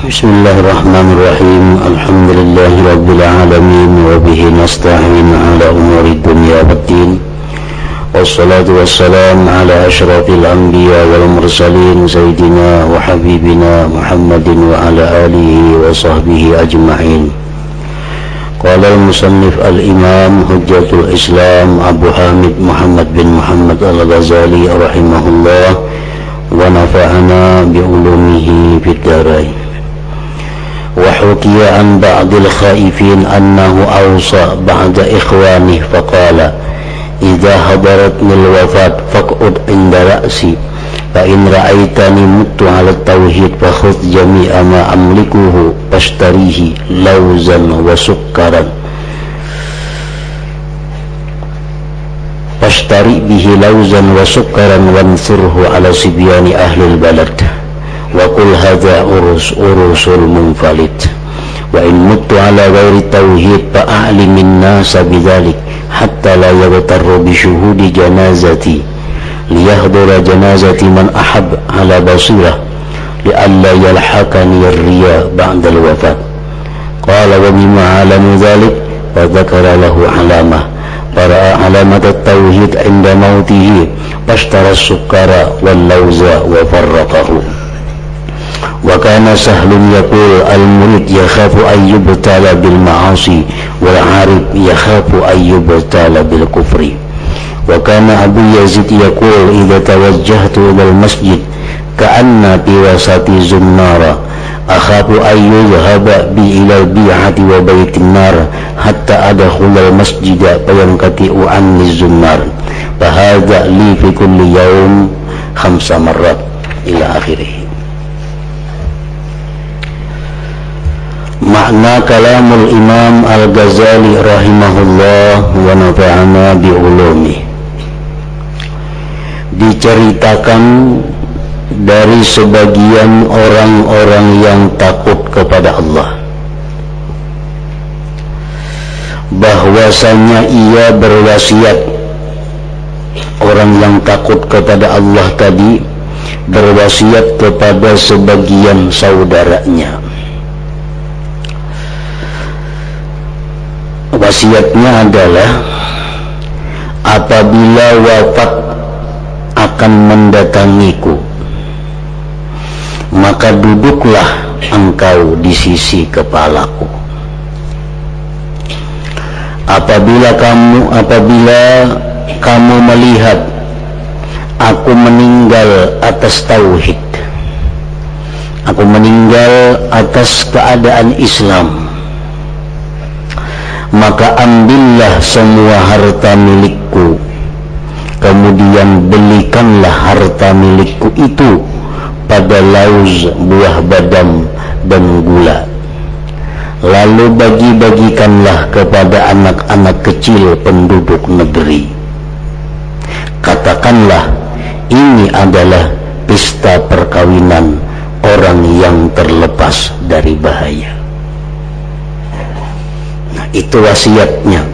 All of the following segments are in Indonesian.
Bismillahirrahmanirrahim. Alhamdulillahi rabbil alamin wa bihi nasta'in ala umuri dunya waddin. Wassalatu wassalam ala asyrafil anbiya wal mursalin sayyidina wa habibina Muhammadin wa ala alihi wa sahbihi ajma'in. Qala al-musannif al-imam hujjatul Islam Abu Hamid Muhammad bin Muhammad al-Ghazali rahimahullah wa nafa'ana bi ulumihi fid dharain. Wa hukiya an ba'dil khaifin annahu awsa ba'da ikhwanih faqala idza hadaratnil wafat faq'ud inda ra'si fa in ra'aitani muttu 'ala tauhid fa khudh jami'a ma amlikuhu fashtarihi lawzan wa sukkaran fashtari bihi lawzan wa sukkaran wansurhu 'ala sibyani ahli al-balad wa qul hadha urusul munfalid wa in muttu 'ala ghairi tauhid fa a'limin nasa bidzalik hatta la yaghtarru bi syuhudi janazati liyahdura janazati man ahab ala basirah li'alla yalhaqani ar-riya ba'da al-wafat. Qala wa bima 'alamu dhalik fa dzakara lahu 'alamah fara'a 'alamat at-tauhid 'inda mautihi fashtara as-sukkara wal lawza wa farraqahu. Wa kana sahlun yaqul al-murid yakhafu an yubtala bil ma'asi wal 'arif yakhafu an yubtala bil kufri. Wa kana Abu Yazid yaqul idza tawajjahtu ila al-masjid ka'anna fi wasati zunnara akhafu an yudhhaba bi ila al-bi'ati wa baitin nar hatta adkhula al-masjida fayanqati'u anni zunnar fa hadha li fi kulli yawm 5 marrat ila akhirih. Makna kalamul Imam Al-Ghazali rahimahullah wa nafa'ana bi ulumi. Diceritakan dari sebagian orang-orang yang takut kepada Allah bahwasanya ia berwasiat. Orang yang takut kepada Allah tadi berwasiat kepada sebagian saudaranya. Wasiatnya adalah apabila wafat akan mendatangiku maka duduklah engkau di sisi kepalaku. Apabila kamu melihat aku meninggal atas tauhid, aku meninggal atas keadaan Islam, maka ambillah semua harta milikku, kemudian belikanlah harta milikku itu pada lauz buah badam dan gula, lalu bagi-bagikanlah kepada anak-anak kecil penduduk negeri. Katakanlah ini adalah pesta perkawinan orang yang terlepas dari bahaya. Itu wasiatnya.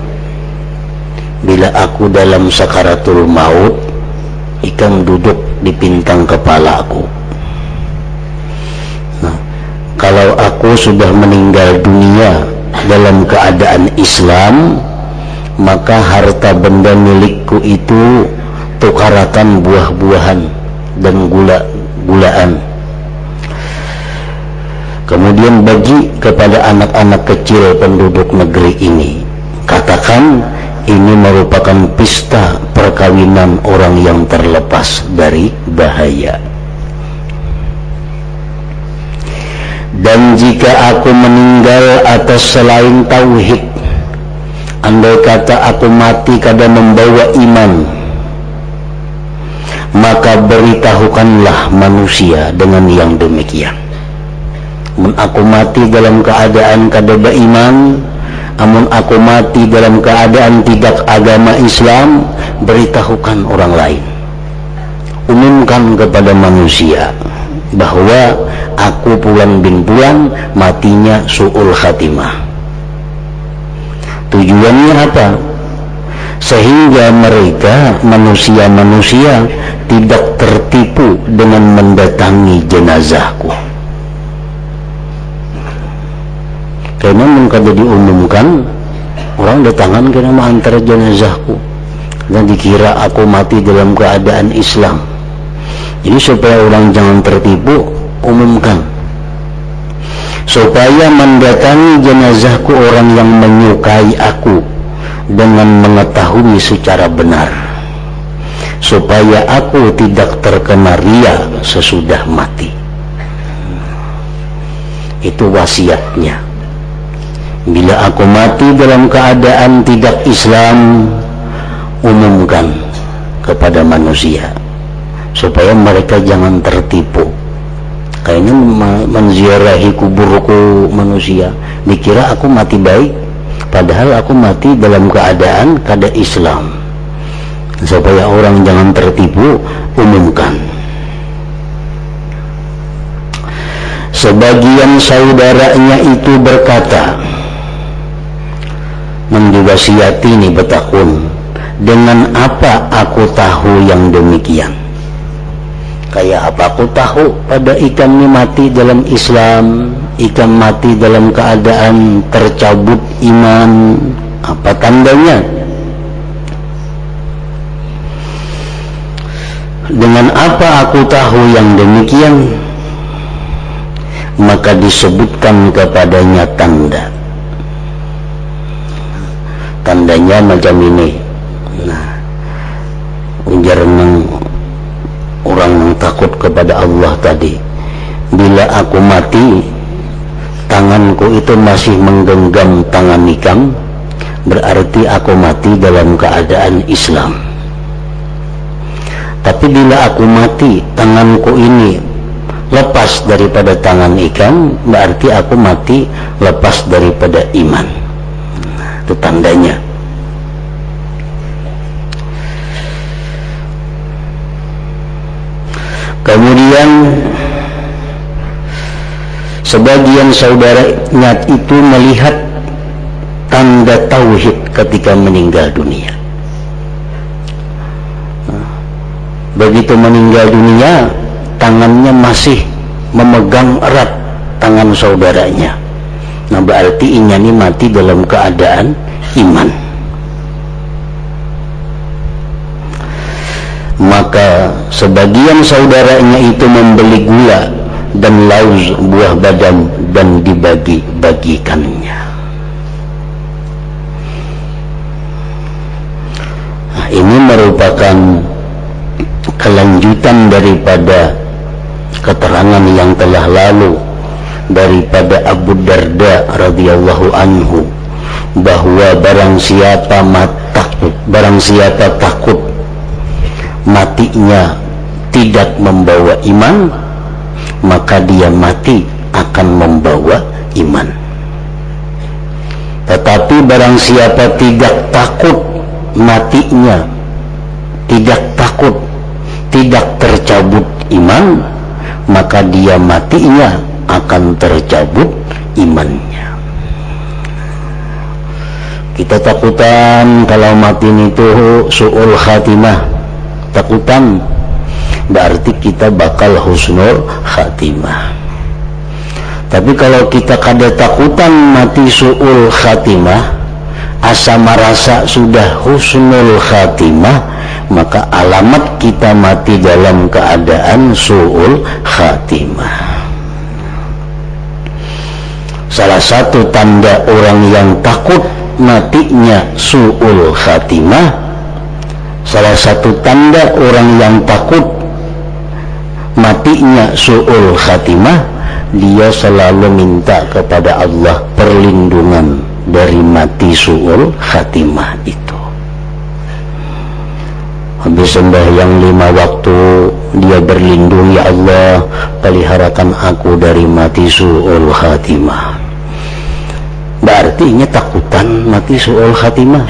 Bila aku dalam sakaratul maut, ikang duduk di pintang kepala aku. Nah, kalau aku sudah meninggal dunia dalam keadaan Islam, maka harta benda milikku itu tukarakan buah-buahan dan gula-gulaan. Kemudian bagi kepada anak-anak kecil penduduk negeri ini. Katakan ini merupakan pesta perkawinan orang yang terlepas dari bahaya. Dan jika aku meninggal atas selain tauhid, andai kata aku mati kada membawa iman, maka beritahukanlah manusia dengan yang demikian. Amun aku mati dalam keadaan kada beriman, amun aku mati dalam keadaan tidak agama Islam, beritahukan orang lain, umumkan kepada manusia bahwa aku Pulan bin Pulan matinya su'ul khatimah. Tujuannya apa? Sehingga mereka manusia-manusia tidak tertipu dengan mendatangi jenazahku. karena mengkada diumumkan orang datangan kena menghantar jenazahku dan dikira aku mati dalam keadaan Islam. Jadi supaya orang jangan tertipu, umumkan supaya mendatangi jenazahku orang yang menyukai aku dengan mengetahui secara benar, supaya aku tidak terkena ria sesudah mati. Itu wasiatnya. Bila aku mati dalam keadaan tidak Islam, umumkan kepada manusia supaya mereka jangan tertipu. Kayaknya menziarahi kuburku manusia, dikira aku mati baik, padahal aku mati dalam keadaan kada Islam. Supaya orang jangan tertipu, umumkan. Sebagian saudaranya itu berkata, mendiwasiati ini betakun, dengan apa aku tahu yang demikian? Kayak apa aku tahu pada ikan ini mati dalam Islam, ikan mati dalam keadaan tercabut iman, apa tandanya? Dengan apa aku tahu yang demikian? Maka disebutkan kepadanya tanda. Tandanya macam ini. Nah, ujar orang yang takut kepada Allah tadi, bila aku mati tanganku itu masih menggenggam tangan ikam, berarti aku mati dalam keadaan Islam. Tapi bila aku mati tanganku ini lepas daripada tangan ikam, berarti aku mati lepas daripada iman. Itu tandanya. Kemudian sebagian saudaranya itu melihat tanda tauhid ketika meninggal dunia. Begitu meninggal dunia, tangannya masih memegang erat tangan saudaranya. Nah, berarti ini mati dalam keadaan iman. Maka sebagian saudaranya itu membeli gula dan lauz buah badam dan dibagi-bagikannya. Nah, ini merupakan kelanjutan daripada keterangan yang telah lalu daripada Abu Darda radhiyallahu anhu, bahwa barang siapa takut matinya tidak membawa iman, maka dia mati akan membawa iman. Tetapi barang siapa tidak takut matinya, tidak tercabut iman, maka dia matinya akan tercabut imannya. Kita takutan kalau mati itu su'ul khatimah, takutan berarti kita bakal husnul khatimah. Tapi kalau kita kada takutan mati su'ul khatimah, asa merasa sudah husnul khatimah, maka alamat kita mati dalam keadaan su'ul khatimah. Salah satu tanda orang yang takut matinya su'ul khatimah, salah satu tanda orang yang takut matinya su'ul khatimah, dia selalu minta kepada Allah perlindungan dari mati su'ul khatimah itu. Habis sembahyang 5 waktu dia berlindung, ya Allah peliharakan aku dari mati su'ul khatimah. Berarti ini takutan mati su'ul khatimah.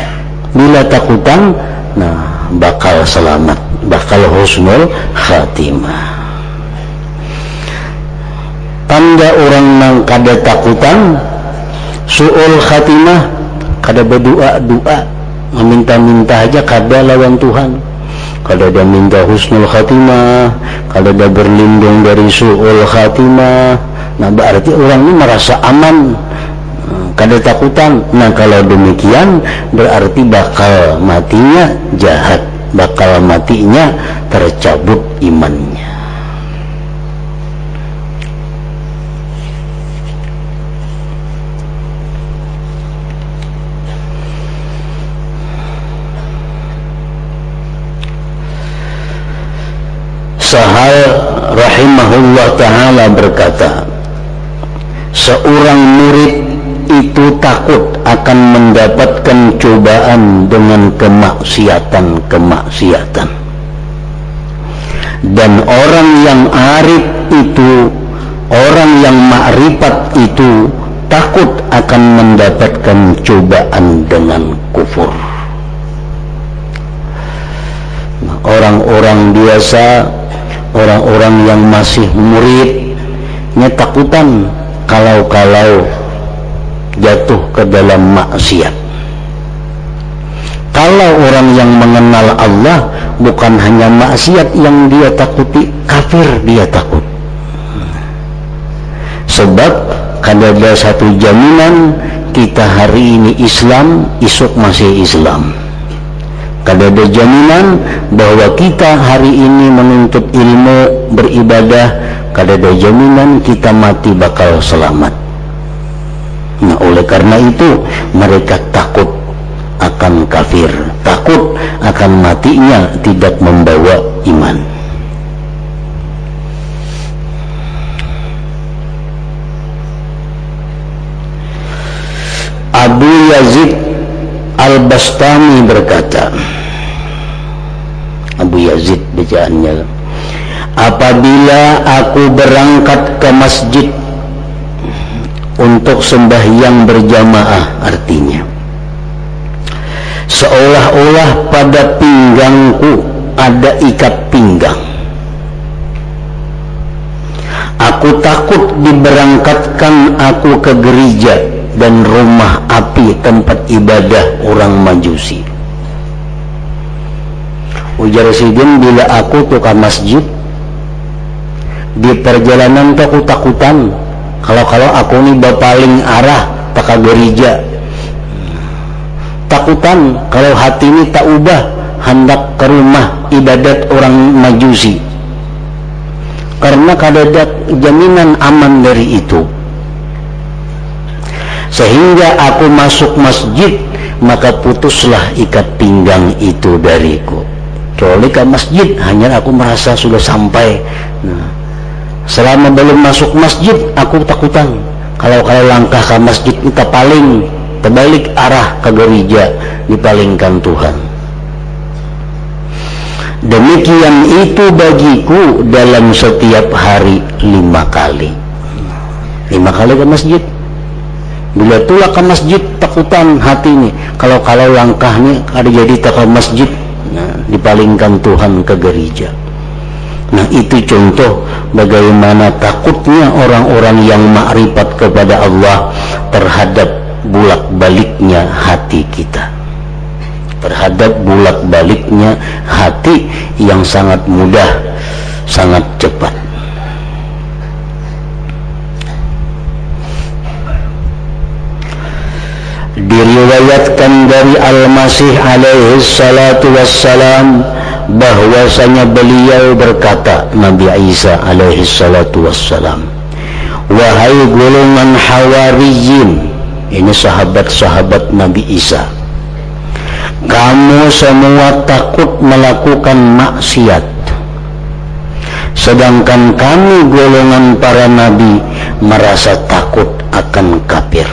Bila takutan, nah bakal selamat, bakal husnul khatimah. Tanda orang yang kada takutan su'ul khatimah, kada berdoa-doa, meminta-minta aja kada lawan Tuhan, kada ada minta husnul khatimah, kada ada berlindung dari su'ul khatimah. Nah berarti orang ini merasa aman, kada takutan. Nah kalau demikian berarti bakal matinya jahat, bakal matinya tercabut imannya. Sahal rahimahullah ta'ala berkata, seorang murid itu takut akan mendapatkan cobaan dengan kemaksiatan. Dan orang yang arif itu, orang yang ma'rifat itu takut akan mendapatkan cobaan dengan kufur. Orang-orang biasa, orang-orang yang masih muridnya takutan kalau jatuh ke dalam maksiat. Kalau orang yang mengenal Allah, bukan hanya maksiat yang dia takuti, kafir dia takut. Sebab kada ada satu jaminan kita hari ini Islam, esok masih Islam. Kada ada jaminan bahwa kita hari ini menuntut ilmu, beribadah, kada ada jaminan kita mati bakal selamat. Nah, oleh karena itu mereka takut akan kafir, takut akan matinya tidak membawa iman. Abu Yazid Al-Bastami berkata, Abu Yazid bacaannya, apabila aku berangkat ke masjid untuk sembahyang berjamaah, artinya seolah-olah pada pinggangku ada ikat pinggang. Aku takut diberangkatkan aku ke gereja dan rumah api tempat ibadah orang Majusi. Ujar Sidin, bila aku tuh ke masjid di perjalanan tuh aku takutan kalau aku nih bapaling arah tak ke gereja, takutan kalau hati ini tak ubah hendak ke rumah ibadat orang Majusi, karena kada ada jaminan aman dari itu. Sehingga aku masuk masjid, maka putuslah ikat pinggang itu dariku. Kecuali ke masjid, hanya aku merasa sudah sampai. Nah, selama belum masuk masjid, aku takutan kalau langkah ke masjid kita paling terbalik arah ke gereja, dipalingkan Tuhan. Demikian itu bagiku dalam setiap hari 5 kali. 5 kali ke masjid. Bila tulah ke masjid takutan hati ini kalau langkah ini ada jadi tak ke masjid, nah, dipalingkan Tuhan ke gereja. Nah, itu contoh bagaimana takutnya orang-orang yang makrifat kepada Allah terhadap bolak-baliknya hati kita, terhadap bolak-baliknya hati yang sangat mudah, sangat cepat. Diriwayatkan dari Al-Masih alaihi salatu wassalam bahwasanya beliau berkata, Nabi Isa alaihi salatu wassalam, wahai golongan Hawariyin, ini sahabat-sahabat Nabi Isa, kamu semua takut melakukan maksiat, sedangkan kami golongan para nabi merasa takut akan kafir.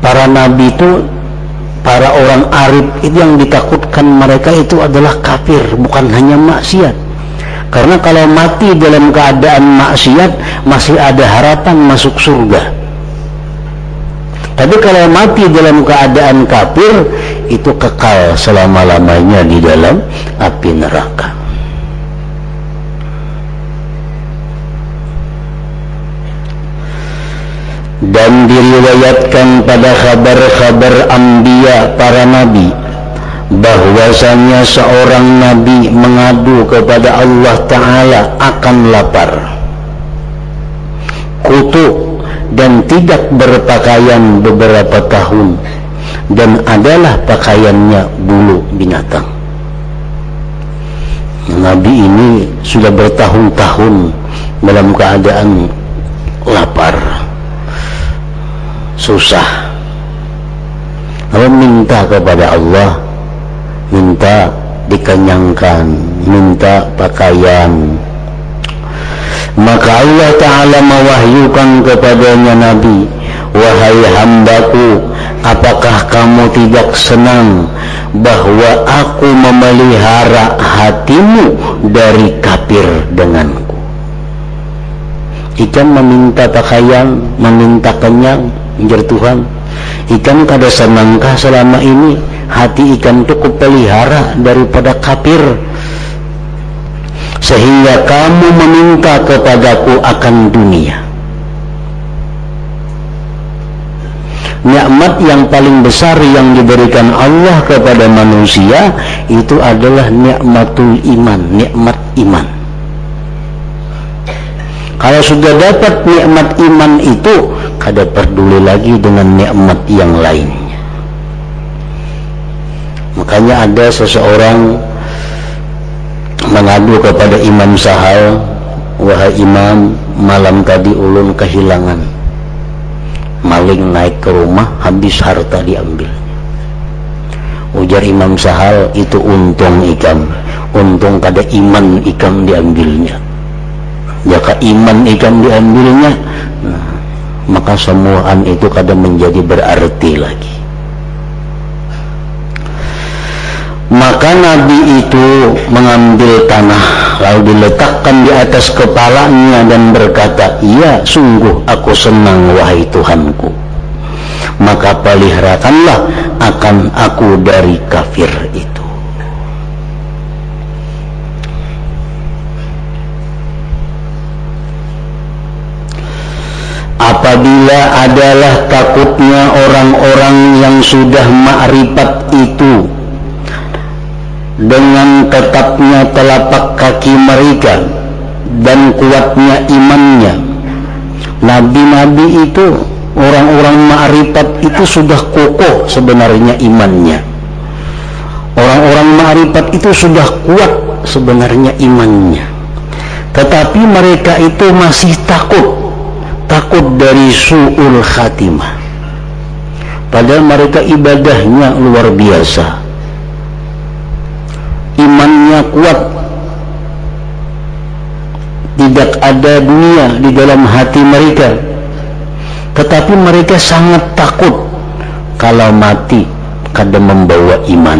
Para nabi itu, para orang arif itu yang ditakutkan mereka itu adalah kafir, bukan hanya maksiat. Karena kalau mati dalam keadaan maksiat masih ada harapan masuk surga. Tapi kalau mati dalam keadaan kafir itu kekal selama-lamanya di dalam api neraka. Dan diriwayatkan pada khabar-khabar anbiya, para nabi, bahwasanya seorang nabi mengadu kepada Allah Ta'ala akan lapar, kutuk, dan tidak berpakaian beberapa tahun, dan adalah pakaiannya bulu binatang. Nabi ini sudah bertahun-tahun dalam keadaan lapar, susah, lalu minta kepada Allah, minta dikenyangkan, minta pakaian. Maka Allah Ta'ala mewahyukan kepadanya Nabi, wahai hambaku, apakah kamu tidak senang bahwa aku memelihara hatimu dari kafir denganku? Ikan meminta pakaian, meminta kenyang, menjadi Tuhan. Ikan kada senangkah selama ini hati ikan itu kupelihara daripada kafir, sehingga kamu meminta kepadaku akan dunia? Nikmat yang paling besar yang diberikan Allah kepada manusia itu adalah nikmatul iman, nikmat iman. Kalau sudah dapat nikmat iman itu, kada peduli lagi dengan nikmat yang lainnya. Makanya ada seseorang mengadu kepada Imam Sahal, wahai Imam, malam tadi ulun kehilangan, maling naik ke rumah, habis harta diambil. Ujar Imam Sahal, itu untung ikan, untung kada iman ikan diambilnya. Jika iman ikan diambilnya, nah, maka semuaan itu kada menjadi berarti lagi. Maka Nabi itu mengambil tanah lalu diletakkan di atas kepalanya dan berkata, ya sungguh aku senang wahai Tuhanku, maka peliharakanlah akan aku dari kafir itu. Apabila adalah takutnya orang-orang yang sudah ma'rifat itu dengan tetapnya telapak kaki mereka dan kuatnya imannya. Nabi-nabi itu, orang-orang ma'rifat itu sudah kokoh sebenarnya imannya. Orang-orang ma'rifat itu sudah kuat sebenarnya imannya, tetapi mereka itu masih takut dari su'ul khatimah. Padahal mereka ibadahnya luar biasa, imannya kuat, tidak ada dunia di dalam hati mereka, tetapi mereka sangat takut kalau mati kada membawa iman.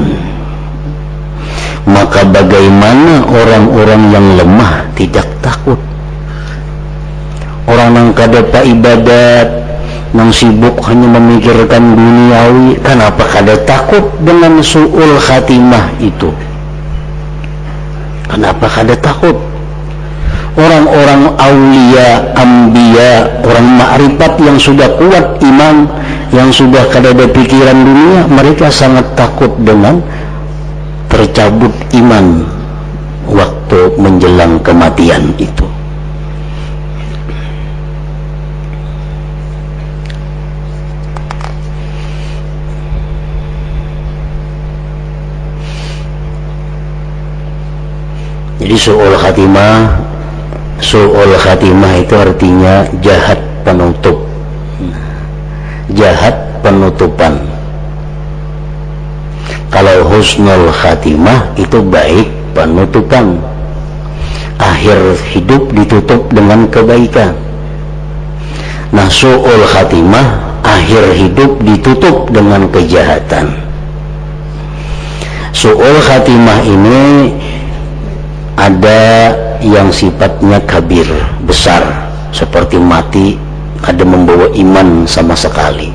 Maka bagaimana orang-orang yang lemah tidak takut? Orang yang kada pa ibadat, yang sibuk hanya memikirkan duniawi, kenapa kada takut dengan su'ul khatimah itu? Kenapa kada takut? Orang-orang aulia, ambia, orang ma'rifat yang sudah kuat iman, yang sudah kada ada pikiran dunia, mereka sangat takut dengan tercabut iman waktu menjelang kematian itu. Jadi su'ul khatimah itu artinya jahat penutup, jahat penutupan. Kalau husnul khatimah itu baik penutupan, akhir hidup ditutup dengan kebaikan. Nah, su'ul khatimah akhir hidup ditutup dengan kejahatan. Su'ul khatimah ini ada yang sifatnya kabir, besar, seperti mati kada membawa iman sama sekali,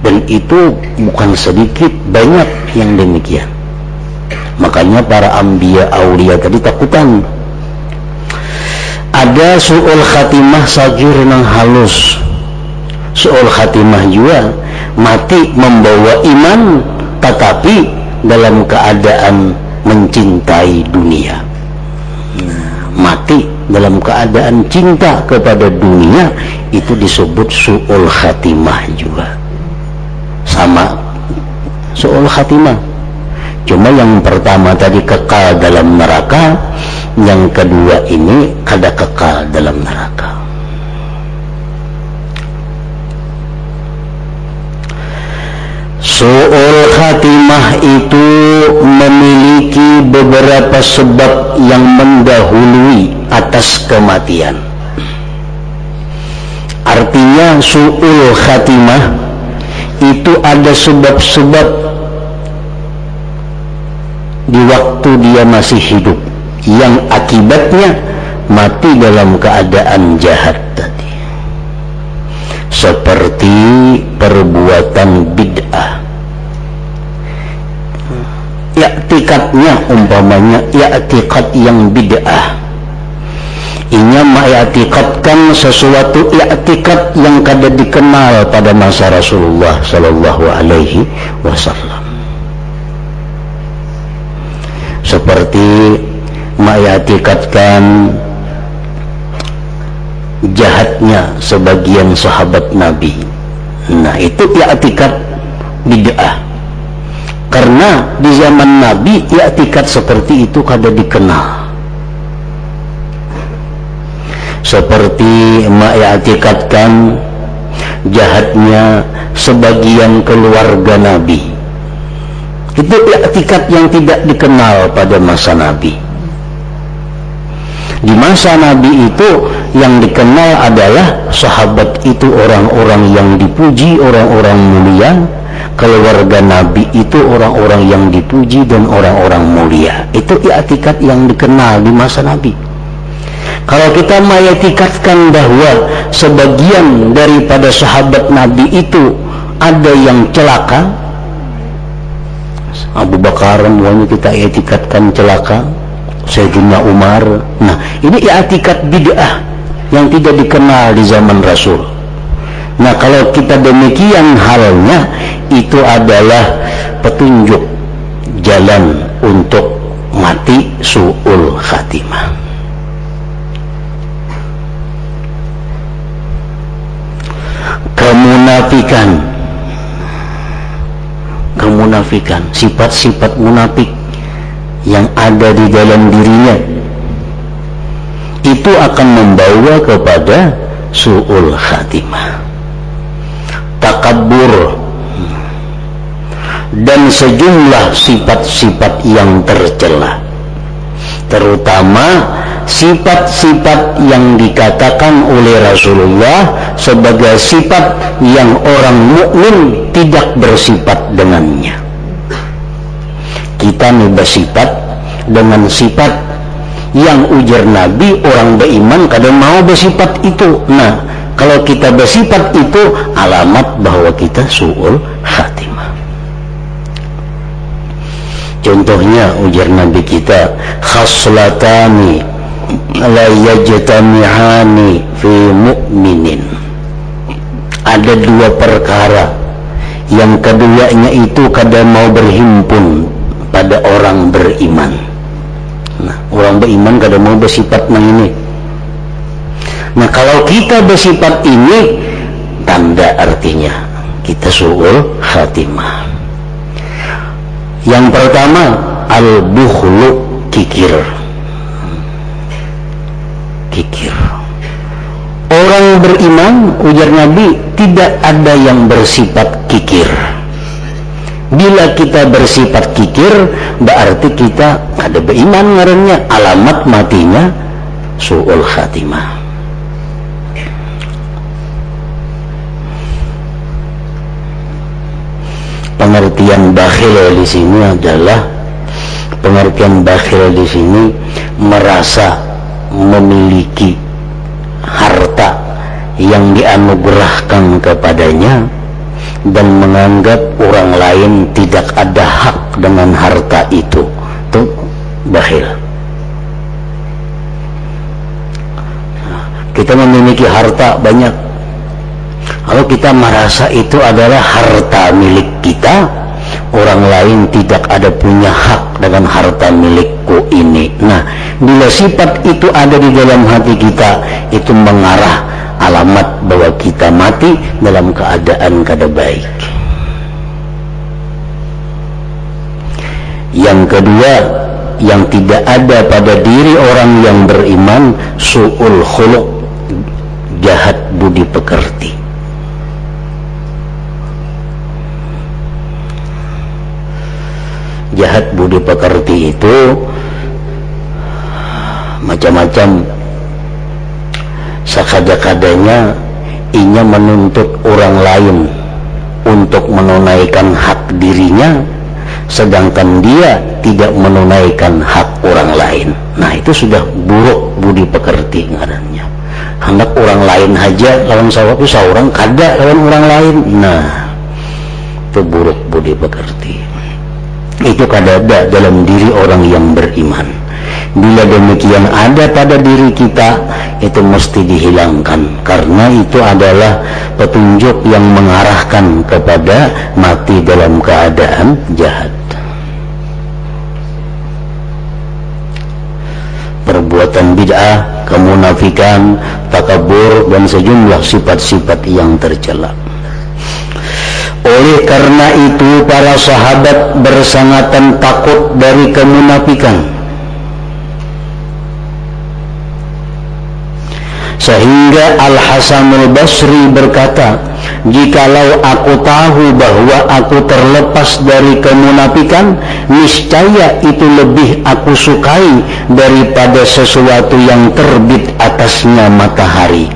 dan itu bukan sedikit, banyak yang demikian. Makanya para anbiya aulia tadi takutan. Ada su'ul khatimah sagir nang halus, su'ul khatimah juga mati membawa iman tetapi dalam keadaan mencintai dunia. Nah, mati dalam keadaan cinta kepada dunia, itu disebut su'ul khatimah juga. Sama su'ul khatimah, cuma yang pertama tadi kekal dalam neraka, yang kedua ini kada kekal dalam neraka. Su'ul khatimah itu memiliki beberapa sebab yang mendahului atas kematian. Artinya su'ul khatimah itu ada sebab-sebab di waktu dia masih hidup yang akibatnya mati dalam keadaan jahat tadi, seperti perbuatan bid'ah. I'tikadnya umpamanya i'tikad yang bid'ah, inya ma'iktikadkan sesuatu i'tikad yang kada dikenal pada masa Rasulullah sallallahu alaihi wasallam, seperti ma'iktikadkan jahatnya sebagian sahabat Nabi. Nah, itu i'tikad bid'ah, karena di zaman Nabi i'tikad seperti itu kada dikenal. Seperti ma'iktikadkan jahatnya sebagian keluarga Nabi, itu i'tikad yang tidak dikenal pada masa Nabi. Di masa Nabi itu yang dikenal adalah sahabat itu orang-orang yang dipuji, orang-orang mulia. Keluarga Nabi itu orang-orang yang dipuji dan orang-orang mulia. Itu i'tikad yang dikenal di masa Nabi. Kalau kita mengiktikadkan bahwa sebagian daripada sahabat Nabi itu ada yang celaka, Abu Bakar semuanya kita i'tikadkan celaka, Sayyidina Umar. Nah, ini i'tikad bid'ah yang tidak dikenal di zaman Rasul. Nah, kalau kita demikian halnya, itu adalah petunjuk jalan untuk mati su'ul khatimah. Kemunafikan, sifat-sifat munafik yang ada di dalam dirinya, itu akan membawa kepada su'ul khatimah. Takabbur dan sejumlah sifat-sifat yang tercela, terutama sifat-sifat yang dikatakan oleh Rasulullah sebagai sifat yang orang mukmin tidak bersifat dengannya. Kita nih bersifat dengan sifat yang ujar Nabi orang beriman kada mau bersifat itu. Nah, kalau kita bersifat itu alamat bahwa kita su'ul khatimah. Contohnya ujar Nabi kita, khaslatani la yajtami'ani fi mu'minin. Ada dua perkara yang keduanya itu kada mau berhimpun pada orang beriman. Nah, orang beriman kada mau bersifat nang ini. Nah, kalau kita bersifat ini, tanda artinya kita su'ul khatimah. Yang pertama, al-bukhlu, kikir. Kikir. Orang beriman, ujar Nabi, tidak ada yang bersifat kikir. Bila kita bersifat kikir, berarti kita ada beriman ngarannya, alamat matinya su'ul khatimah. Pengertian bakhil di sini adalah merasa memiliki harta yang dianugerahkan kepadanya dan menganggap orang lain tidak ada hak dengan harta itu bakhil. Kita memiliki harta banyak, kalau kita merasa itu adalah harta milik kita, orang lain tidak ada punya hak dengan harta milikku ini. Nah, bila sifat itu ada di dalam hati kita, itu mengarah alamat bahwa kita mati dalam keadaan kada baik. Yang kedua, yang tidak ada pada diri orang yang beriman, su'ul khuluq, jahat budi pekerti. Jahat budi pekerti itu macam-macam. Sekada-kadanya inya menuntut orang lain untuk menunaikan hak dirinya, sedangkan dia tidak menunaikan hak orang lain. Nah, itu sudah buruk budi pekerti ngarannya. Hendak orang lain aja lawan sawab itu seorang kada lawan orang lain. Nah, itu buruk budi pekerti. Itu kada ada dalam diri orang yang beriman. Bila demikian ada pada diri kita, itu mesti dihilangkan, karena itu adalah petunjuk yang mengarahkan kepada mati dalam keadaan jahat. Perbuatan bid'ah, kemunafikan, takabur, dan sejumlah sifat-sifat yang tercela. Oleh karena itu para sahabat bersangatan takut dari kemunafikan, sehingga Al-Hasanul Basri berkata, jikalau aku tahu bahwa aku terlepas dari kemunafikan, niscaya itu lebih aku sukai daripada sesuatu yang terbit atasnya matahari.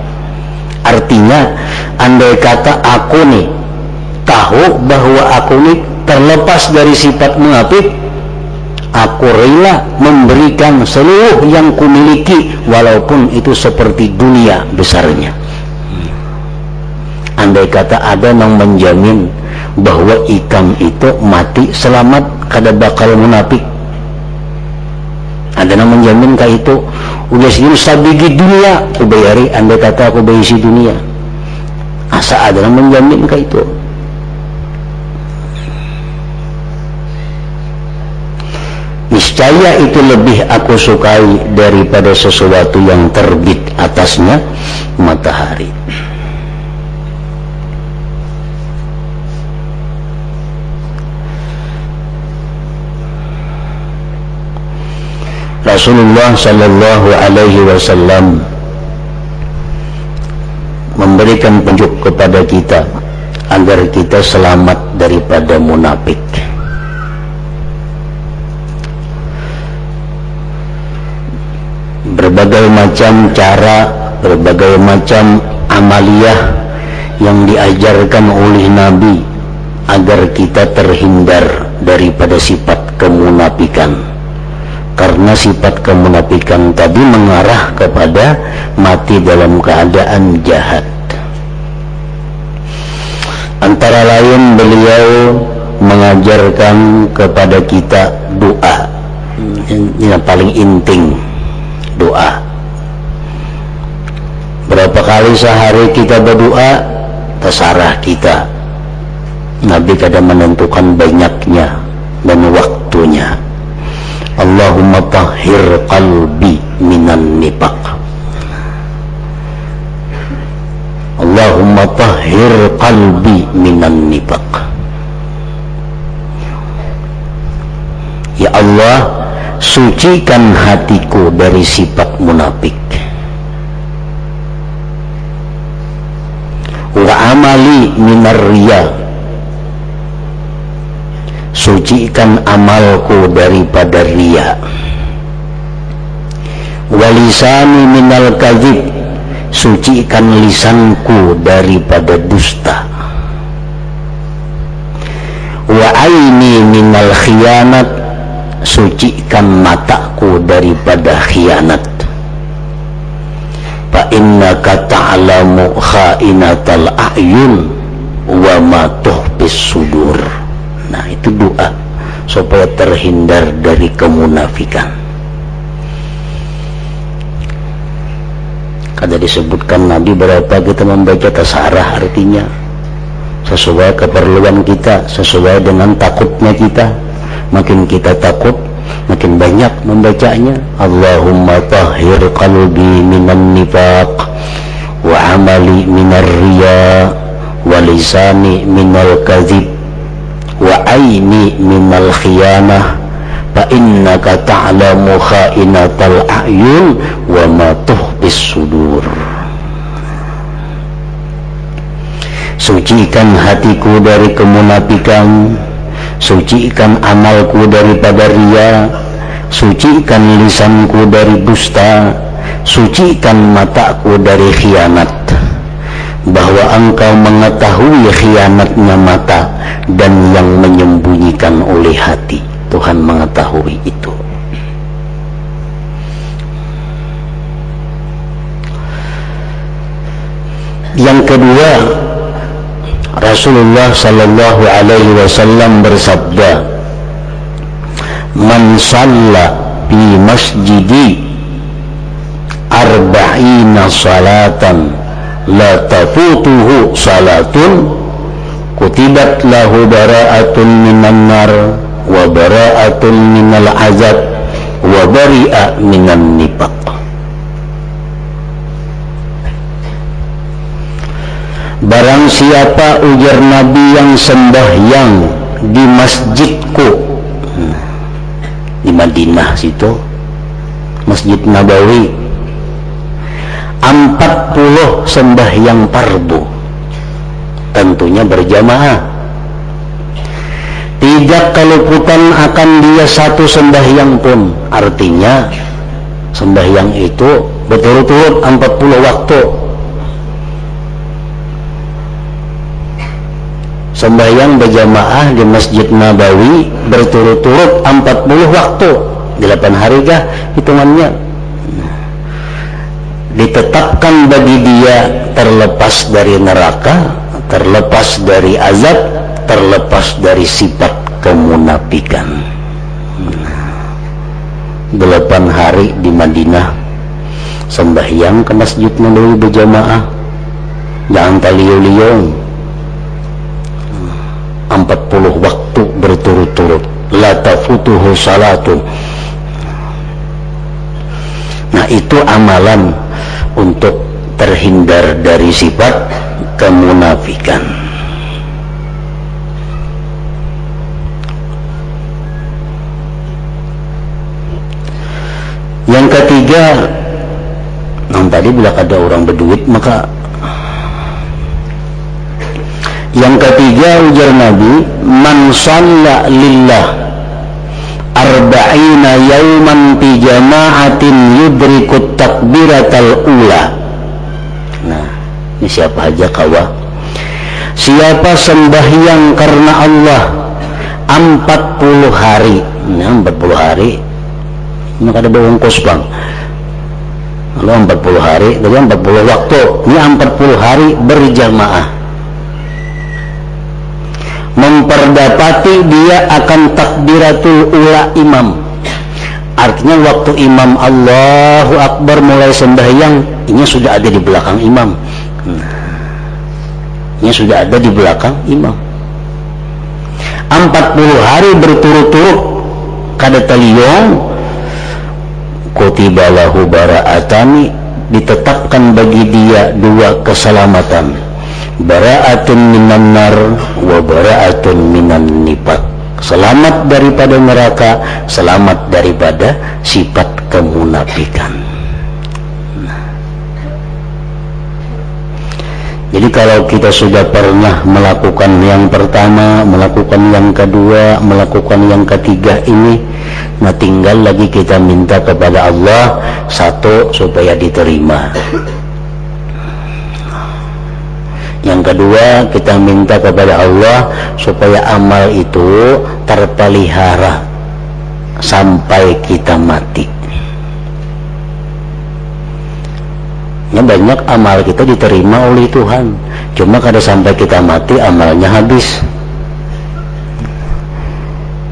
Artinya, andai kata aku nih tahu bahwa aku nih terlepas dari sifat munafik, aku rela memberikan seluruh yang kumiliki, walaupun itu seperti dunia besarnya. Andai kata ada yang menjamin bahwa ikam itu mati selamat kada bakal munafik, ada yang menjamin kayak itu, udah sini sabigi dunia aku bayari, andai kata aku bayisi dunia, asa ada yang menjamin kayak itu. Niscaya itu lebih aku sukai daripada sesuatu yang terbit atasnya matahari. Rasulullah sallallahu alaihi wasallam memberikan petunjuk kepada kita agar kita selamat daripada munafik. Berbagai macam cara, berbagai macam amaliyah yang diajarkan oleh Nabi agar kita terhindar daripada sifat kemunafikan, karena sifat kemunafikan tadi mengarah kepada mati dalam keadaan jahat. Antara lain beliau mengajarkan kepada kita doa, ini yang paling inting, doa. Berapa kali sehari kita berdoa, terserah kita. Nabi kadang menentukan banyaknya dan waktunya. Allahumma tahhir qalbi minan nifaq. Allahumma tahhir qalbi minan nifaq. Ya Allah, sucikan hatiku dari sifat munafik. Wa amali minar riya, sucikan amalku daripada riya. Wa lisani minal kadzib, sucikan lisanku daripada dusta. Wa aini minal khiyanat, sucikan mataku daripada khianat. Fa innaka ta'lamu kha'inatal a'yun wa ma tuhfis sudur. Nah, itu doa supaya terhindar dari kemunafikan. Kada disebutkan Nabi berapa kita membaca tasarah, artinya sesuai keperluan kita, sesuai dengan takutnya kita. Makin kita takut, makin banyak membacanya. Allahumma tahhir qalbi minan nifaq, wa amali minar riya, wa lisani minal kadhib, wa aini minal khiyanah, fa innaka ta'lamu kha'inatal a'yun wa ma tuhbis sudur. Sucikan hatiku dari kemunafikan, sucikan amalku daripada riya, sucikan lisanku dari dusta, sucikan mataku dari khianat. Bahwa engkau mengetahui khianatnya mata dan yang menyembunyikan oleh hati. Tuhan mengetahui itu. Yang kedua, Rasulullah sallallahu alaihi wasallam bersabda, "Man shalla fi masjidi arba'ina salatan la tafutuhu salatun kutibat lahu bara'atun minan nar wa bara'atun minal azab wa bari'a minan nifaq." Barang siapa, ujar Nabi, yang sembahyang di masjidku, di Madinah situ, Masjid Nabawi, 40 sembahyang fardu, tentunya berjamaah. Tidak keluputan akan dia satu sembahyang pun. Artinya sembahyang itu berturut-turut 40 waktu. Sembahyang berjamaah di Masjid Nabawi berturut-turut 40 waktu. 8 hari kah hitungannya? Ditetapkan bagi dia terlepas dari neraka, terlepas dari azab, terlepas dari sifat kemunafikan. 8 hari di Madinah sembahyang ke Masjid Nabawi berjamaah, jangan taliu-liung, 40 waktu berturut-turut, la tafutuhu salatun. Nah, itu amalan untuk terhindar dari sifat kemunafikan. Yang ketiga, tadi bila ada orang berduit maka. Yang ketiga, ujar Nabi, man shalla lillah arba'ina yawman fi jama'atin yudrikut takbiratal ula. Nah, ini siapa aja kawa? Siapa sembahyang karena Allah 40 hari. Nah, 40 hari maka ada bungkus bang. Kalau 40 hari, jadi 40 waktu. Ini 40 hari berjamaah. Memperdapati dia akan takbiratul ula imam. Artinya waktu imam Allahu Akbar mulai sembahyang, ini sudah ada di belakang imam. Ini sudah ada di belakang imam. 40 hari berturut-turut kada taliyong, kutiba lahu bara'atani, ditetapkan bagi dia 2 keselamatan. Bara'atun minan nar wa bara'atun minan nifaq. Selamat daripada neraka, selamat daripada sifat kemunafikan. Jadi kalau kita sudah pernah melakukan yang pertama, melakukan yang kedua, melakukan yang ketiga ini, nah tinggal lagi kita minta kepada Allah satu, supaya diterima. Yang kedua, kita minta kepada Allah supaya amal itu terpelihara sampai kita mati. Ya, banyak amal kita diterima oleh Tuhan, cuma kada sampai kita mati amalnya habis.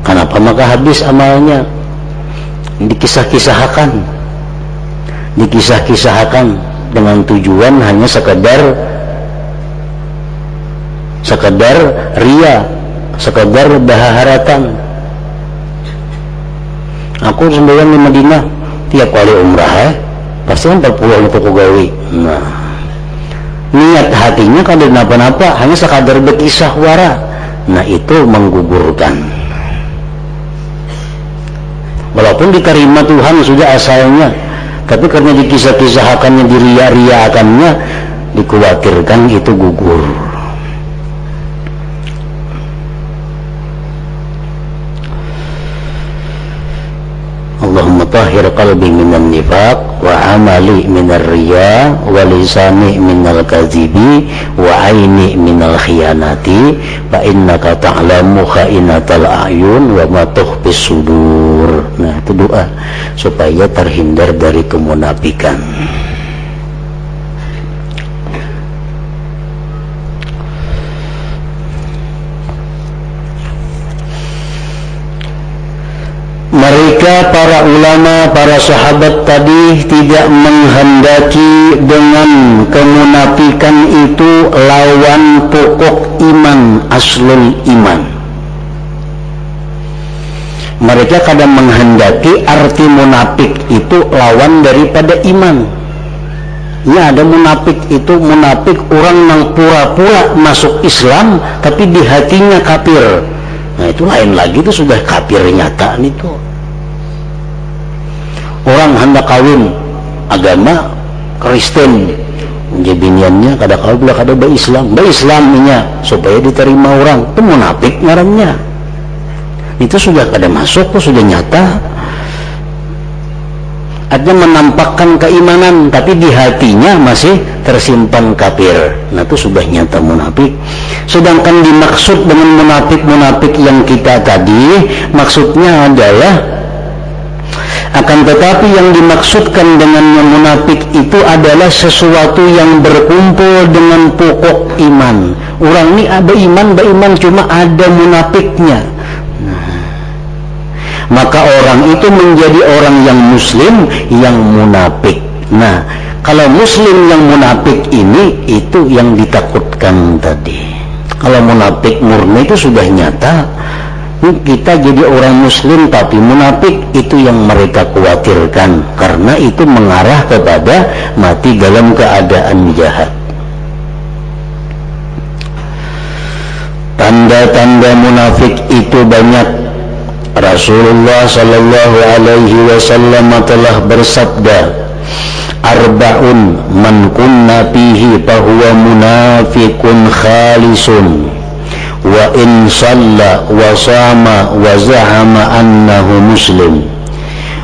Kenapa maka habis amalnya? Dikisah-kisahkan dengan tujuan hanya sekedar sekedar ria, sekedar bahaharatan. Aku sembahyang di Madinah tiap kali umrah pasti 40 itu kugawi. Nah, niat hatinya kada napa-napa, hanya sekadar berkisah wara. Nah, itu menggugurkan. Walaupun diterima Tuhan sudah asalnya, tapi karena dikisah-kisahkannya, diria-riakannya, dikhawatirkan itu gugur. Allahumma tahhir qalbi minan nifaq wa amali minar riya wa lisani minal kadhibi wa aini minal khiyanati fa innaka ta'lamu kha'inatal a'yun wa ma tukhfis sudur. Nah, itu doa supaya terhindar dari kemunafikan. Mereka para ulama, para sahabat tadi tidak menghendaki dengan kemunafikan itu lawan pokok iman, aslul iman. Mereka kadang menghendaki arti munafik itu lawan daripada iman. Ya, ada munafik itu munafik orang yang pura-pura masuk Islam tapi di hatinya kafir. Nah, itu lain lagi, itu sudah kafir nyata itu. Orang hendak kawin agama Kristen, jebiniannya kada kawin lah kada Islam, Islamnya supaya diterima orang, itu munafik ngarannya. Itu sudah kada masuk, itu sudah nyata. Ada menampakkan keimanan tapi di hatinya masih tersimpan kafir. Nah, itu sudah nyata munafik. Sedangkan dimaksud dengan munafik yang kita tadi, maksudnya adalah akan tetapi yang dimaksudkan dengan yang munafik itu adalah sesuatu yang berkumpul dengan pokok iman. Orang ini ada iman cuma ada munafiknya. Maka orang itu menjadi orang yang muslim yang munafik. Nah, kalau muslim yang munafik ini, itu yang ditakutkan tadi. Kalau munafik murni itu sudah nyata. Kita jadi orang muslim tapi munafik, itu yang mereka khawatirkan, karena itu mengarah kepada mati dalam keadaan jahat. Tanda-tanda munafik itu banyak. Rasulullah sallallahu alaihi wasallam telah bersabda, arba'un man kunna fihi fahuwa munafiqun khalisun wa in shalla wa sama wa za'ama annahu muslim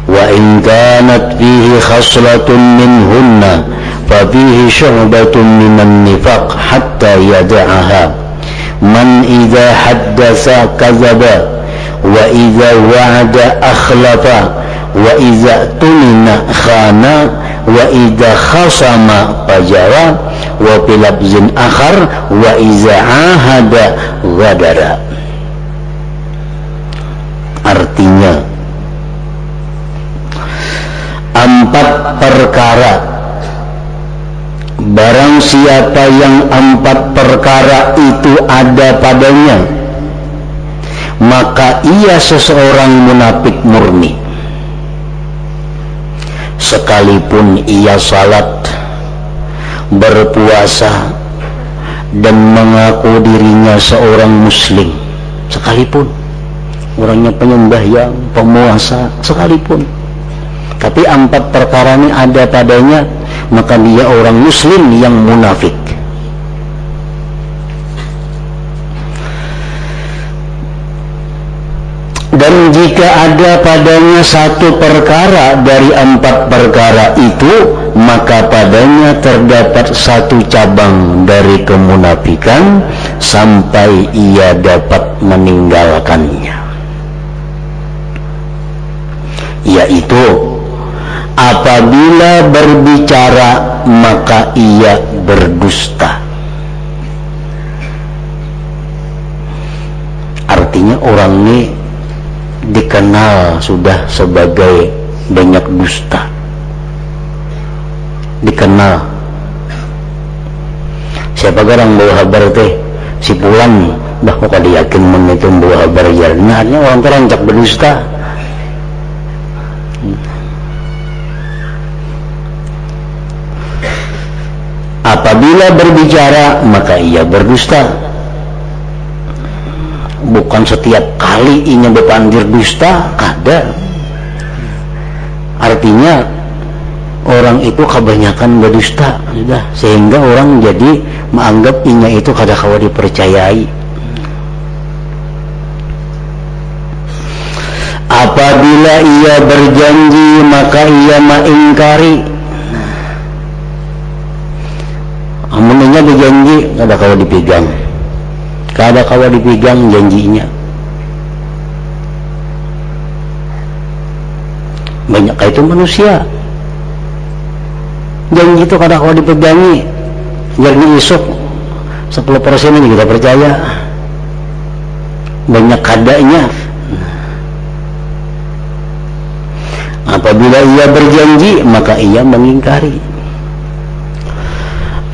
wa in kanat fihi khaslatun minhunna fa fihi syu'batun minan nifaq hatta yada'aha man idza haddatsa kadzaba wa idza wa'ada akhlafa wa idza tumina khana wa idza khasama fajara wa bilabzin akhar wa idza ahada ghadara. Artinya 4 perkara, barang siapa yang 4 perkara itu ada padanya, maka ia seseorang munafik murni. Sekalipun ia salat, berpuasa, dan mengaku dirinya seorang muslim, sekalipun orangnya penyembahyang, pemuasa, sekalipun, tapi 4 perkara ini ada padanya, maka dia orang muslim yang munafik. Dan jika ada padanya 1 perkara dari 4 perkara itu, maka padanya terdapat 1 cabang dari kemunafikan sampai ia dapat meninggalkannya, yaitu apabila berbicara maka ia berdusta. Artinya orang ini dikenal sudah sebagai banyak dusta, dikenal. Siapa orang bawa kabar teh si pulan dah kok yakin menitu buah berjalan. Nah, artinya orang terancak berdusta. Apabila berbicara maka ia berdusta. Bukan setiap kali inya berpandir dusta, ada. Artinya orang itu kebanyakan berdusta sudah, sehingga orang jadi menganggap inya itu kada kawa dipercayai. Apabila ia berjanji maka ia mengingkari. Amunnya berjanji kada kawa dipegang, kada kawa dipegang janjinya. Banyak itu manusia janji itu kada kawa dipegangi, jadi isuk 10% ini kita percaya, banyak kadanya. Apabila ia berjanji maka ia mengingkari.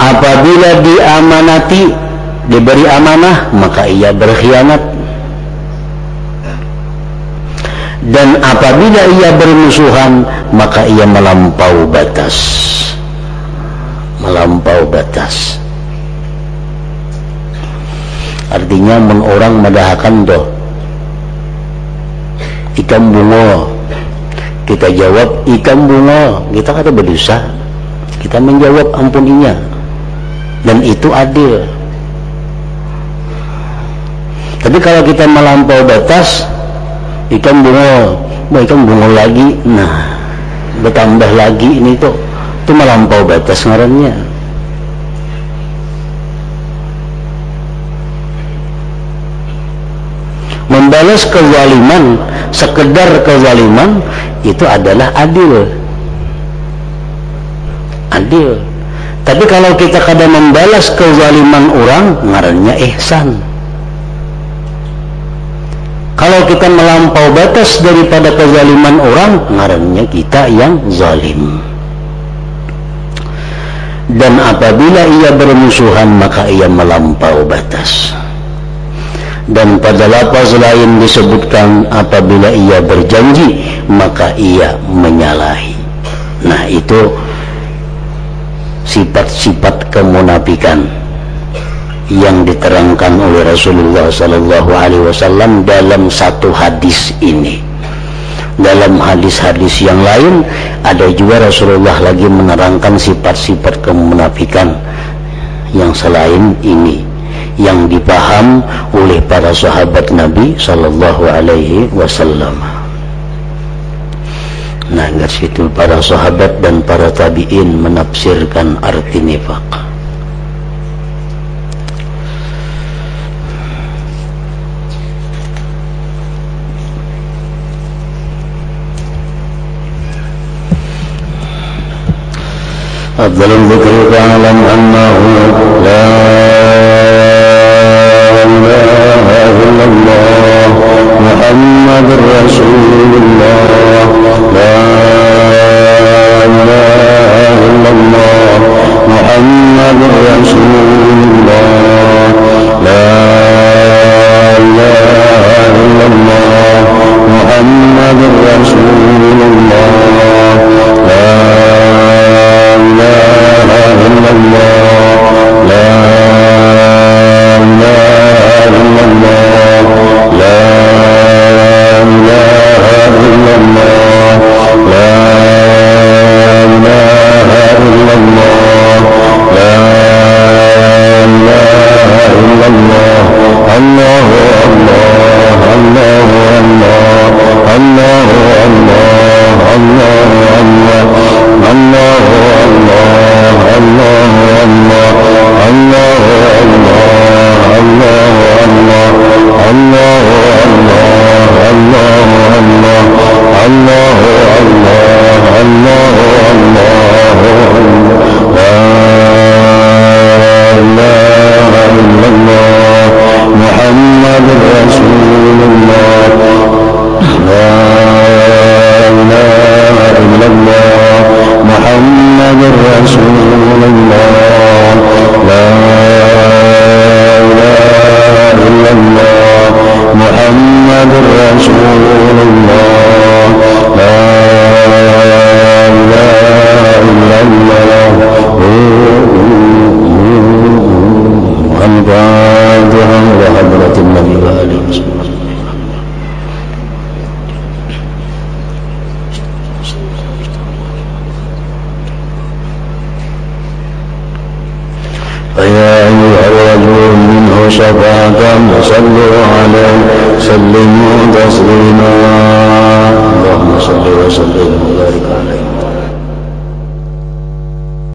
Apabila diamanati, diberi amanah maka ia berkhianat. Dan apabila ia bermusuhan maka ia melampau batas. Melampau batas artinya orang madahakan doh ikan bunga, kita jawab ikan bunga, kita kata berdosa, kita menjawab ampuninya, dan itu adil. Tapi kalau kita melampau batas, ikan bunga lagi, nah bertambah lagi ini tuh, itu melampau batas ngarannya. Membalas kezaliman, sekedar kezaliman itu adalah adil. Adil. Tapi kalau kita kadang membalas kezaliman orang, ngarannya ihsan. Kalau kita melampau batas daripada kezaliman orang, ngarannya kita yang zalim. Dan apabila ia bermusuhan maka ia melampau batas. Dan pada lafaz lain disebutkan apabila ia berjanji maka ia menyalahi. Nah, itu sifat-sifat kemunafikan yang diterangkan oleh Rasulullah sallallahu alaihi wasallam dalam satu hadis ini. Dalam hadis-hadis yang lain ada juga Rasulullah lagi menerangkan sifat-sifat kemunafikan yang selain ini, yang dipaham oleh para sahabat Nabi sallallahu alaihi wasallam. Nah, dari situ para sahabat dan para tabi'in menafsirkan arti nifaq. Afdalul dzikri fa'lam annahu la ilaha illallah Muhammadur Rasulullah, la ilaha illallah Muhammadur Rasulullah, la ilaha illallah Muhammadur Rasulullah, la Rasulullah, la ilaha صلوا عليه سلموا تسليما اللهم صل وسلم وبارك عليه